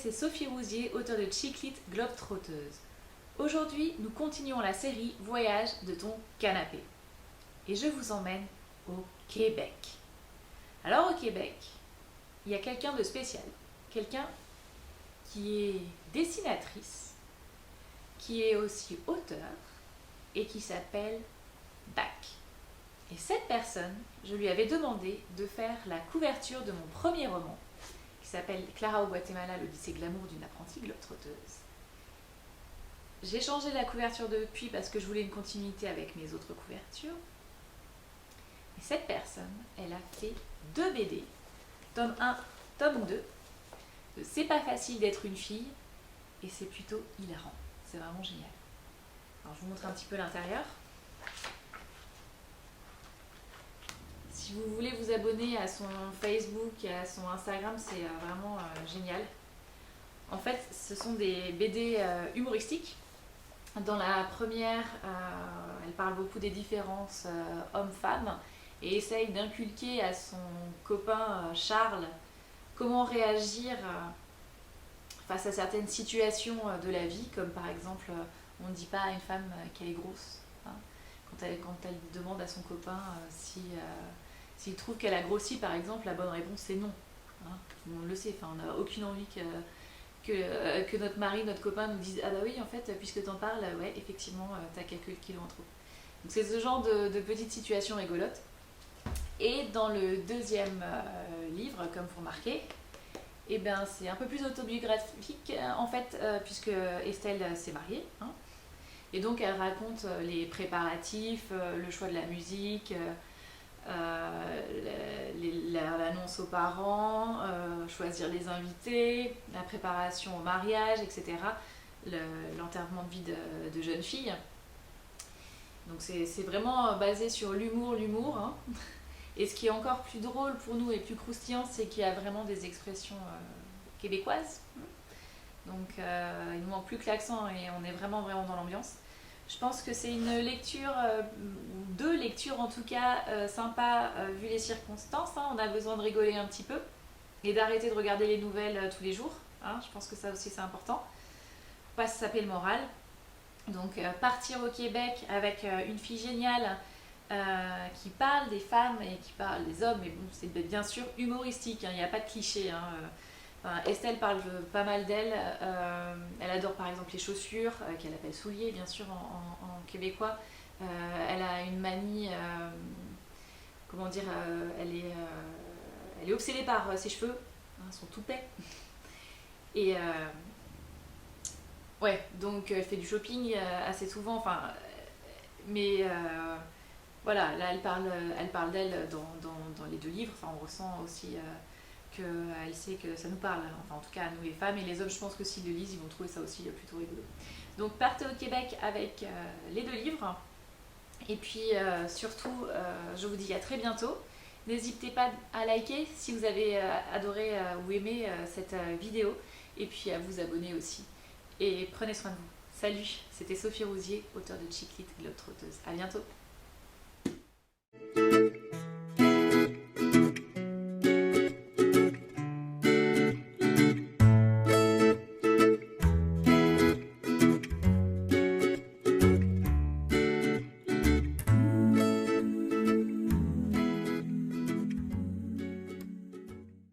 c'est Sophie Rousier, auteure de Chiclite Globe-Trotteuse. Aujourd'hui, nous continuons la série Voyage de ton canapé. Et je vous emmène au Québec. Alors au Québec, il y a quelqu'un de spécial. Quelqu'un qui est dessinatrice, qui est aussi auteur et qui s'appelle Bac. Et cette personne, je lui avais demandé de faire la couverture de mon premier roman, qui s'appelle Clara au Guatemala, l'Odyssée glamour d'une apprentie globe-trotteuse. J'ai changé la couverture depuis parce que je voulais une continuité avec mes autres couvertures. Et cette personne, elle a fait 2 BD, tome 1, tome 2. C'est pas facile d'être une fille et c'est plutôt hilarant. C'est vraiment génial. Alors je vous montre un petit peu l'intérieur. Si vous voulez vous abonner à son Facebook et à son Instagram, c'est vraiment génial. En fait, ce sont des BD humoristiques. Dans la première, elle parle beaucoup des différences hommes-femmes et essaye d'inculquer à son copain Charles comment réagir face à certaines situations de la vie, comme par exemple, on ne dit pas à une femme qu'elle est grosse. Hein, quand elle demande à son copain s'il trouve qu'elle a grossi, par exemple, la bonne réponse c'est non. Hein, tout le monde le sait, enfin, on n'a aucune envie que notre mari, notre copain nous dise « Ah bah oui, en fait, puisque t'en parles, ouais, effectivement, t'as quelques kilos en trop. » Donc c'est ce genre de petites situations rigolotes. Et dans le deuxième livre, comme vous remarquez, eh ben, c'est un peu plus autobiographique, en fait, puisque Estelle s'est mariée. Hein, et donc elle raconte les préparatifs, le choix de la musique, l'annonce aux parents, choisir les invités, la préparation au mariage, etc. L'enterrement de vie de jeune fille. Donc c'est vraiment basé sur l'humour. Hein. Et ce qui est encore plus drôle pour nous et plus croustillant, c'est qu'il y a vraiment des expressions québécoises. Donc il ne manque plus que l'accent et on est vraiment dans l'ambiance. Je pense que c'est une lecture, 2 lectures en tout cas, sympa vu les circonstances. Hein. On a besoin de rigoler un petit peu et d'arrêter de regarder les nouvelles tous les jours. Hein. Je pense que ça aussi c'est important. Faut pas se saper le moral. Donc partir au Québec avec une fille géniale qui parle des femmes et qui parle des hommes, mais bon, c'est bien sûr humoristique, hein. Il n'y a pas de cliché. Hein. Estelle parle pas mal d'elle. Elle adore par exemple les chaussures, qu'elle appelle souliers bien sûr en québécois. Elle a une manie, comment dire, elle est obsédée par ses cheveux, hein, son toupet. Et ouais, donc elle fait du shopping assez souvent. Enfin, mais voilà, là elle parle d'elle dans les 2 livres. Enfin, on ressent aussi qu'elle sait que ça nous parle, enfin en tout cas à nous les femmes, et les hommes je pense que s'ils le lisent ils vont trouver ça aussi plutôt rigolo. Donc partez au Québec avec les 2 livres et puis surtout je vous dis à très bientôt. N'hésitez pas à liker si vous avez adoré ou aimé cette vidéo et puis à vous abonner aussi et prenez soin de vous. Salut, c'était Sophie Rousier, auteure de Chiclite Globe-Trotteuse. À bientôt.